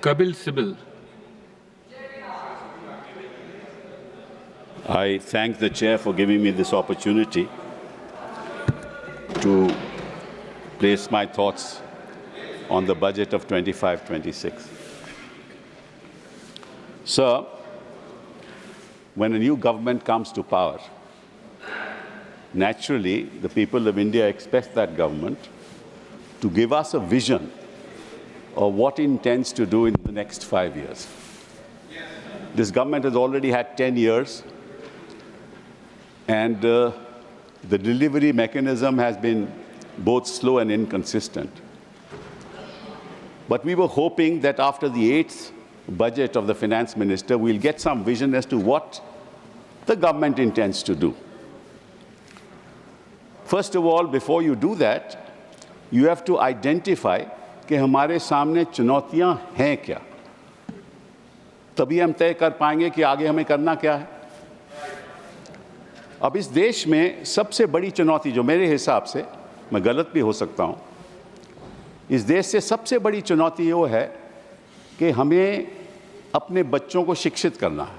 Kapil Sibal. I thank the Chair for giving me this opportunity to place my thoughts on the budget of 25-26. Sir, when a new government comes to power, naturally, the people of India expect that government to give us a vision of what it intends to do in the next 5 years. This government has already had 10 years, and the delivery mechanism has been both slow and inconsistent. But we were hoping that after the 8th budget of the finance minister, we'll get some vision as to what the government intends to do. First of all, before you do that, you have to identify कि हमारे सामने चुनौतियां हैं क्या, तभी हम तय कर पाएंगे कि आगे हमें करना क्या है। अब इस देश में सबसे बड़ी चुनौती, जो मेरे हिसाब से, मैं गलत भी हो सकता हूं, इस देश से सबसे बड़ी चुनौती वो है कि हमें अपने बच्चों को शिक्षित करना है।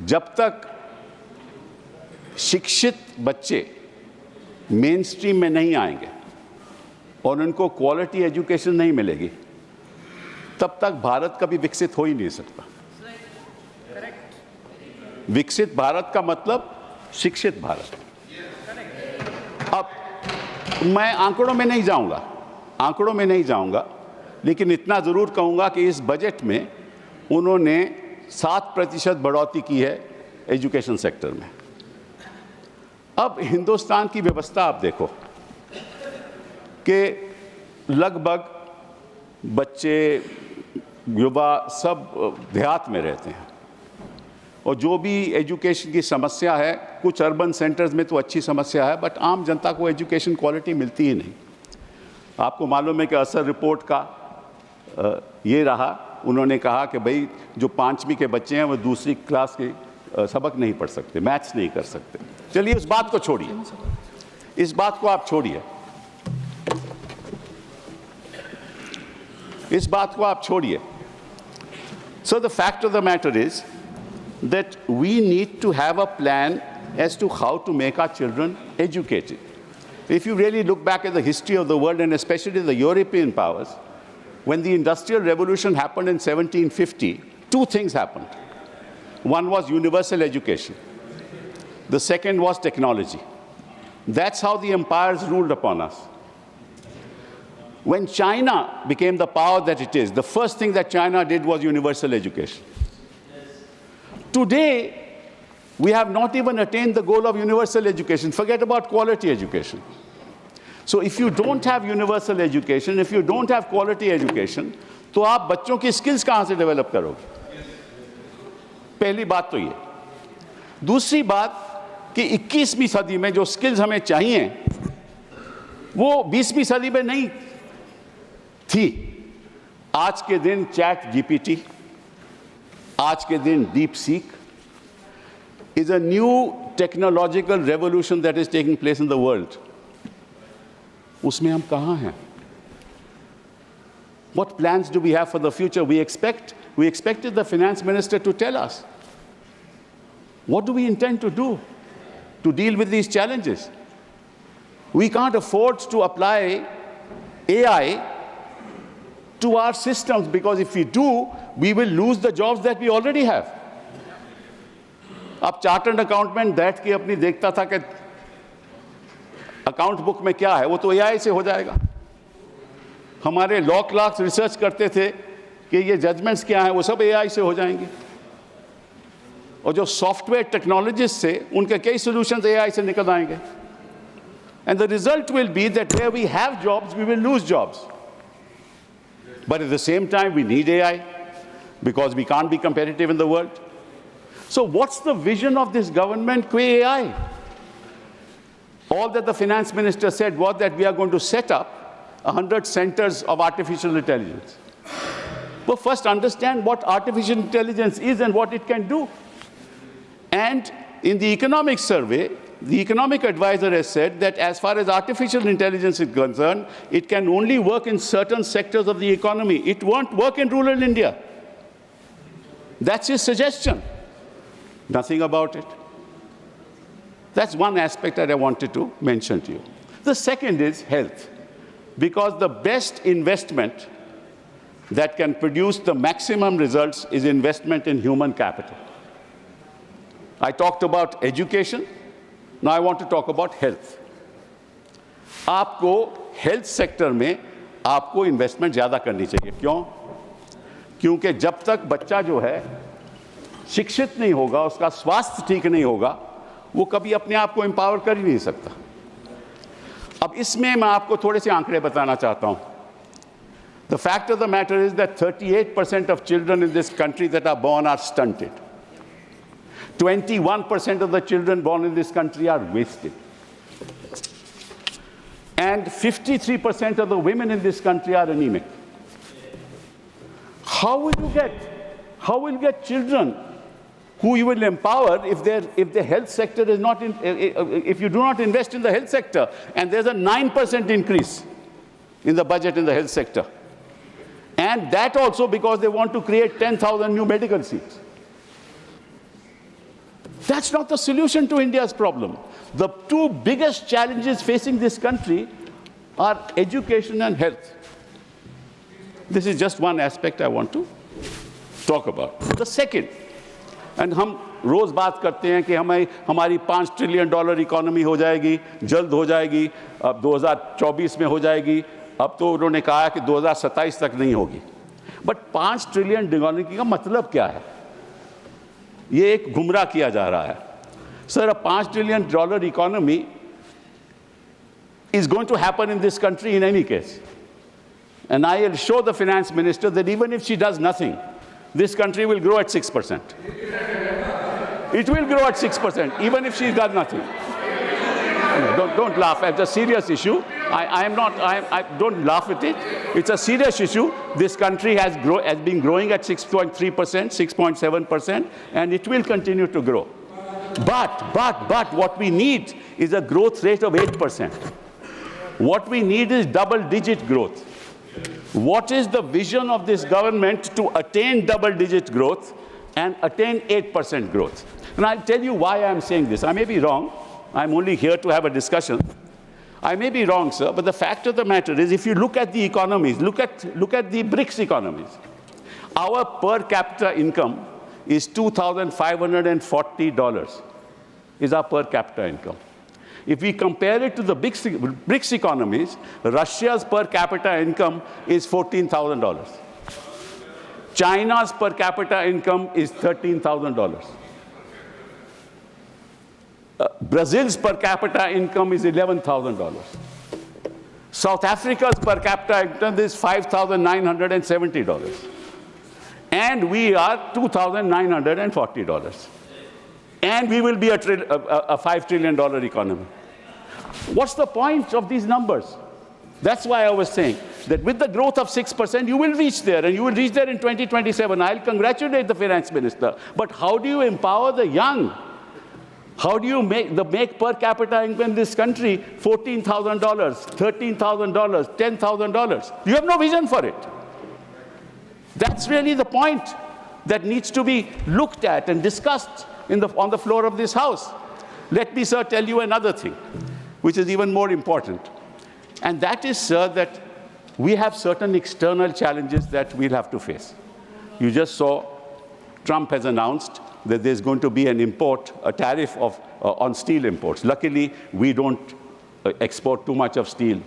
जब तक शिक्षित बच्चे मेन स्ट्रीम में नहीं आएंगे और उनको क्वालिटी एजुकेशन नहीं मिलेगी, तब तक भारत कभी विकसित हो ही नहीं सकता। विकसित भारत का मतलब शिक्षित भारत। अब मैं आंकड़ों में नहीं जाऊंगा, लेकिन इतना जरूर कहूंगा कि इस बजट में उन्होंने 7% बढ़ोतरी की है एजुकेशन सेक्टर में। अब हिंदुस्तान की व्यवस्था आप देखो कि लगभग बच्चे, युवा सब देहात में रहते हैं, और जो भी एजुकेशन की समस्या है, कुछ अर्बन सेंटर्स में तो अच्छी समस्या है, बट आम जनता को एजुकेशन क्वालिटी मिलती ही नहीं। आपको मालूम है कि असर रिपोर्ट का ये रहा, उन्होंने कहा कि भाई जो 5वीं के बच्चे हैं वो दूसरी क्लास के सबक नहीं पढ़ सकते, मैथ्स नहीं कर सकते। चलिए इस बात को छोड़िए, इस बात को आप छोड़िए, इस बात को आप छोड़िए। So the fact of the matter is that we need to have a plan as to how to make our children educated. If you really look back at the history of the world, and especially the European powers, when the Industrial Revolution happened in 1750, two things happened. One was universal education. The second was technology. That's how the empires ruled upon us. When China became the power that it is, the first thing that China did was universal education. Today, we have not even attained the goal of universal education. Forget about quality education. So if you don't have universal education, if you don't have quality education, तो आप बच्चों की skills कहाँ से develop करोगे? पहली बात तो ये। दूसरी बात कि 21वीं सदी में जो skills हमें चाहिए, वो 20वीं सदी में नहीं थी। आज के दिन चैट GPT, आज के दिन DeepSeek is a new technological revolution that is taking place in the world. उसमें हम कहाँ हैं? What plans do we have for the future? We expected the finance minister to tell us. What do we intend to do to deal with these challenges? We can't afford to apply AI to our systems, because if we do, we will lose the jobs that we already have. अब chartered accountant बैठ के अपनी देखता था कि account book में क्या है, वो तो AI से हो जाएगा। हमारे लॉ क्लर्क्स रिसर्च करते थे कि ये जजमेंट्स क्या हैं, वो सब AI से हो जाएंगे। और जो सॉफ्टवेयर टेक्नोलॉजिस्ट थे, उनके कई सॉल्यूशंस AI से निकल आएंगे। And the result will be that where we have jobs, we will lose jobs. But at the same time, we need AI because we can't be competitive in the world. So what's the vision of this government with AI? All that the finance minister said was that we are going to set up 100 centers of artificial intelligence. But first understand what artificial intelligence is and what it can do. And in the economic survey, the economic advisor has said that as far as artificial intelligence is concerned, it can only work in certain sectors of the economy. It won't work in rural India. That's his suggestion. Nothing about it. That's one aspect that I wanted to mention to you. The second is health, because the best investment that can produce the maximum results is investment in human capital. I talked about education. Now I want to talk about health. आपको health sector में आपको investment ज़्यादा करनी चाहिए. क्यों? क्योंकि जब तक बच्चा जो है शिक्षित नहीं होगा, उसका स्वास्थ्य ठीक नहीं होगा, वो कभी अपने आप को empower कर ही नहीं सकता. अब इसमें मैं आपको थोड़े से आंकड़े बताना चाहता हूँ. The fact of the matter is that 38% of children in this country that are born are stunted. 21% of the children born in this country are wasted. And 53% of the women in this country are anemic. How will you get children who you will empower if the health sector is not if you do not invest in the health sector? And there's a 9% increase in the budget in the health sector. And that also because they want to create 10,000 new medical seats. That's not the solution to India's problem. The two biggest challenges facing this country are education and health. This is just one aspect I want to talk about. The second, and हम रोज बात करते हैं कि हमारी $5 trillion economy हो जाएगी, जल्द हो जाएगी, अब 2024 में हो जाएगी, अब तो उन्होंने कहा कि 2027 तक नहीं होगी. बट 5 ट्रिलियन इकोनॉमी का मतलब क्या है? ये एक गुमराह किया जा रहा है. Sir, a $5 trillion economy is going to happen in this country in any case. And I will show the finance minister that even if she does nothing, this country will grow at 6%. It will grow at 6%, even if she does nothing. Don't laugh. It's a serious issue. Don't laugh at it. It's a serious issue. This country has been growing at 6.3%, 6.7%, and it will continue to grow. But what we need is a growth rate of 8%. What we need is double-digit growth. What is the vision of this government to attain double-digit growth and attain 8% growth? And I'll tell you why I'm saying this. I may be wrong. I'm only here to have a discussion. I may be wrong, sir, but the fact of the matter is, if you look at the economies, look at the BRICS economies, our per capita income is $2,540 is our per capita income. If we compare it to the BRICS economies, Russia's per capita income is $14,000. China's per capita income is $13,000. Brazil's per capita income is $11,000. South Africa's per capita income is $5,970. And we are $2,940. And we will be a $5 trillion economy. What's the point of these numbers? That's why I was saying that with the growth of 6%, you will reach there, and you will reach there in 2027. I'll congratulate the finance minister. But how do you empower the young? How do you make per capita income in this country $14,000, $13,000, $10,000? You have no vision for it. That's really the point that needs to be looked at and discussed on the floor of this House. Let me, sir, tell you another thing, which is even more important. And that is, sir, that we have certain external challenges that we'll have to face. You just saw Trump has announced that there's going to be a tariff on steel imports. Luckily, we don't export too much of steel.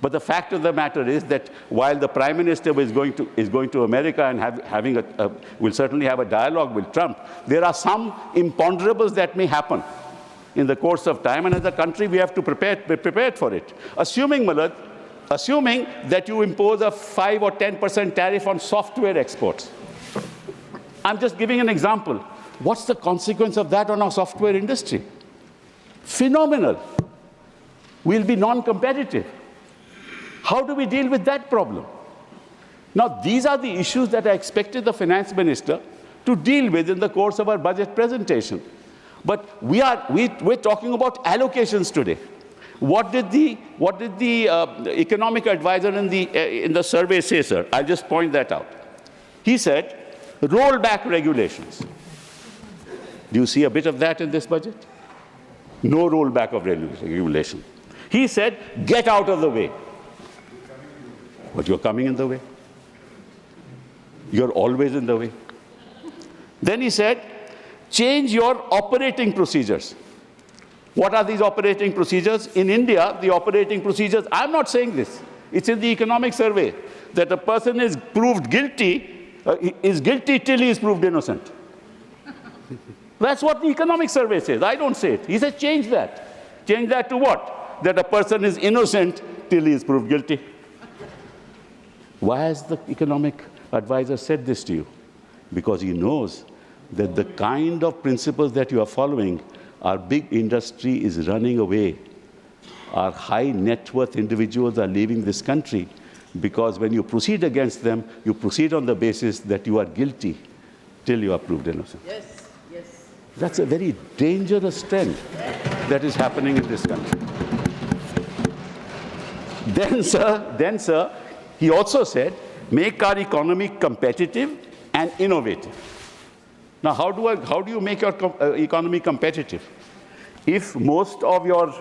But the fact of the matter is that while the Prime Minister is going to America and will certainly have a dialogue with Trump, there are some imponderables that may happen in the course of time, and as a country we have to be prepared for it. Assuming that you impose a 5 or 10% tariff on software exports. I'm just giving an example. What's the consequence of that on our software industry? Phenomenal. We'll be non-competitive. How do we deal with that problem? Now, these are the issues that I expected the finance minister to deal with in the course of our budget presentation. But we're talking about allocations today. What did the economic advisor in the survey say, sir? I'll just point that out. He said, roll back regulations. Do you see a bit of that in this budget? No rollback of regulation. He said, get out of the way. But you're coming in the way. You're always in the way. Then he said, change your operating procedures. What are these operating procedures? In India, the operating procedures, I'm not saying this. It's in the economic survey that a person is proved guilty, is guilty till he is proved innocent. That's what the economic survey says. I don't say it. He said, change that. Change that to what? That a person is innocent till he is proved guilty. Why has the economic advisor said this to you? Because he knows that the kind of principles that you are following, our big industry is running away. Our high net worth individuals are leaving this country because when you proceed against them, you proceed on the basis that you are guilty till you are proved innocent. Yes. That's a very dangerous trend that is happening in this country. Then, sir, he also said, make our economy competitive and innovative. Now, how do you make your economy competitive? If most of your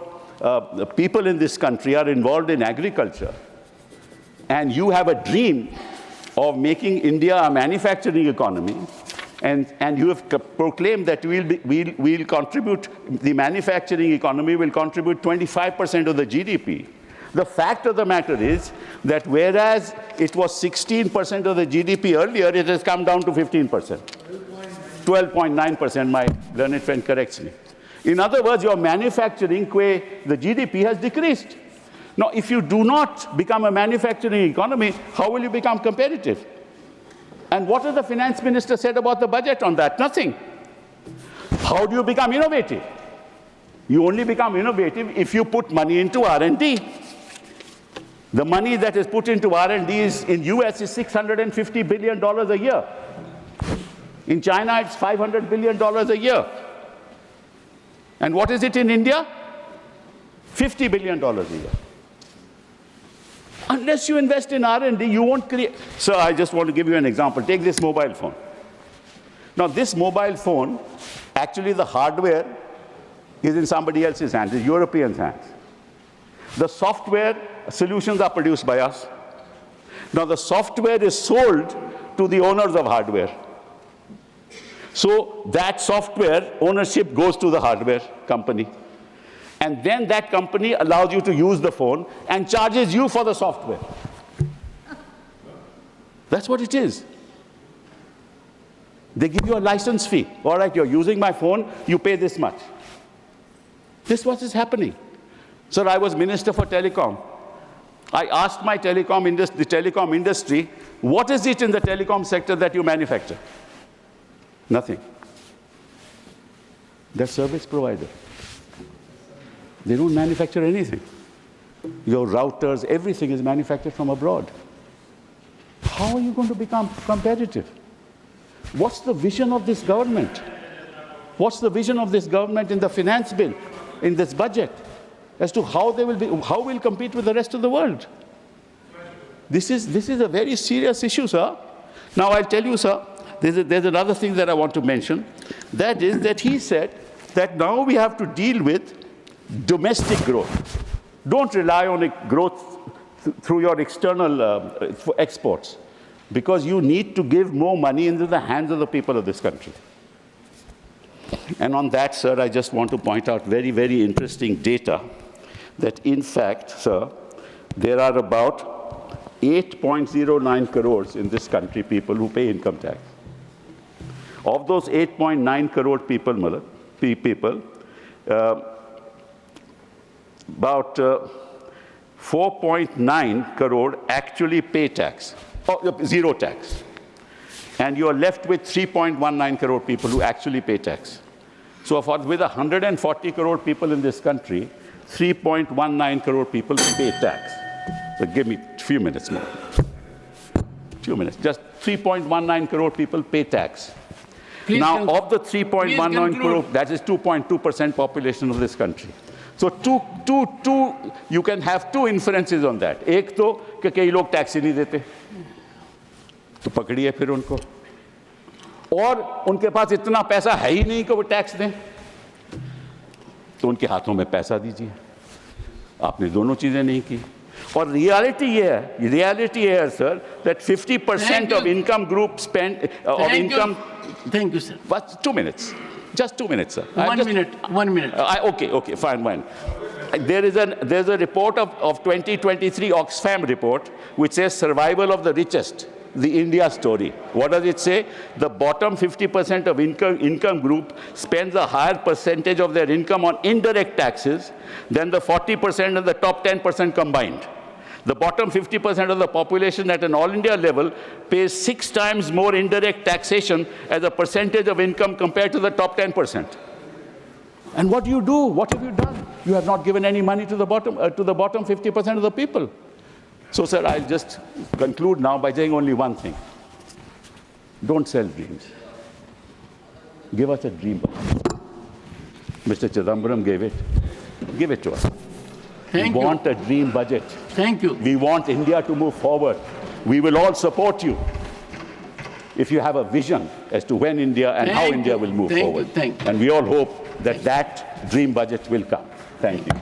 people in this country are involved in agriculture, and you have a dream of making India a manufacturing economy, and you have proclaimed that we'll contribute, the manufacturing economy will contribute 25% of the GDP. The fact of the matter is that whereas it was 16% of the GDP earlier, it has come down to 15%. 12.9%, my learned friend corrects me. In other words, your manufacturing, the GDP has decreased. Now, if you do not become a manufacturing economy, how will you become competitive? And what has the finance minister said about the budget on that? Nothing. How do you become innovative? You only become innovative if you put money into R&D. The money that is put into R&D in US is $650 billion a year. In China, it's $500 billion a year. And what is it in India? $50 billion a year. Unless you invest in R&D, you won't create. Sir, I just want to give you an example. Take this mobile phone. Now, this mobile phone, actually the hardware is in somebody else's hands, the Europeans' hands. The software solutions are produced by us. Now, the software is sold to the owners of hardware. So that software ownership goes to the hardware company. And then that company allows you to use the phone and charges you for the software. That's what it is. They give you a license fee. All right, you're using my phone, you pay this much. This is what is happening. Sir, I was Minister for Telecom. I asked the telecom industry, what is it in the telecom sector that you manufacture? Nothing. They're service provider. They don't manufacture anything. Your routers, everything is manufactured from abroad. How are you going to become competitive? What's the vision of this government? What's the vision of this government in the finance bill, in this budget, as to how we'll compete with the rest of the world? This is a very serious issue, sir. Now, I'll tell you, sir, there's another thing that I want to mention. That is that he said that now we have to deal with domestic growth. Don't rely on growth through your external exports, because you need to give more money into the hands of the people of this country. And on that, sir, I just want to point out very, very interesting data that, in fact, sir, there are about 8.09 crores in this country people who pay income tax. Of those 8.9 crore people, about 4.9 crore actually pay tax, zero tax. And you are left with 3.19 crore people who actually pay tax. So with 140 crore people in this country, 3.19 crore people pay tax. So give me a few minutes more. Few minutes. Just 3.19 crore people pay tax. Now, of the 3.19 crore, that is 2.2% population of this country. So you can have two inferences on that. एक तो कि कई लोग tax ही नहीं देते, तो पकड़िए फिर उनको, और उनके पास इतना पैसा है ही नहीं कि वो टैक्स दें, तो उनके हाथों में पैसा दीजिए। आपने दोनों चीजें नहीं की। और रियलिटी ये है sir, that 50% of income group spend of income. Thank you, sir. But 2 minutes. Just 2 minutes, sir. 1 minute. 1 minute. Okay, fine. There's a report of 2023 Oxfam report which says survival of the richest, the India story. What does it say? The bottom 50% of income group spends a higher percentage of their income on indirect taxes than the 40% and the top 10% combined. The bottom 50% of the population at an all-India level pays 6 times more indirect taxation as a percentage of income compared to the top 10%. And what do you do? What have you done? You have not given any money to the bottom 50% of the people. So, sir, I'll just conclude now by saying only one thing. Don't sell dreams. Give us a dream. Mr. Chidambaram gave it. Give it to us. Thank you. We want a dream budget. Thank you. We want India to move forward. We will all support you if you have a vision as to when India and how India will move forward. Thank you. And we all hope that that dream budget will come. Thank you.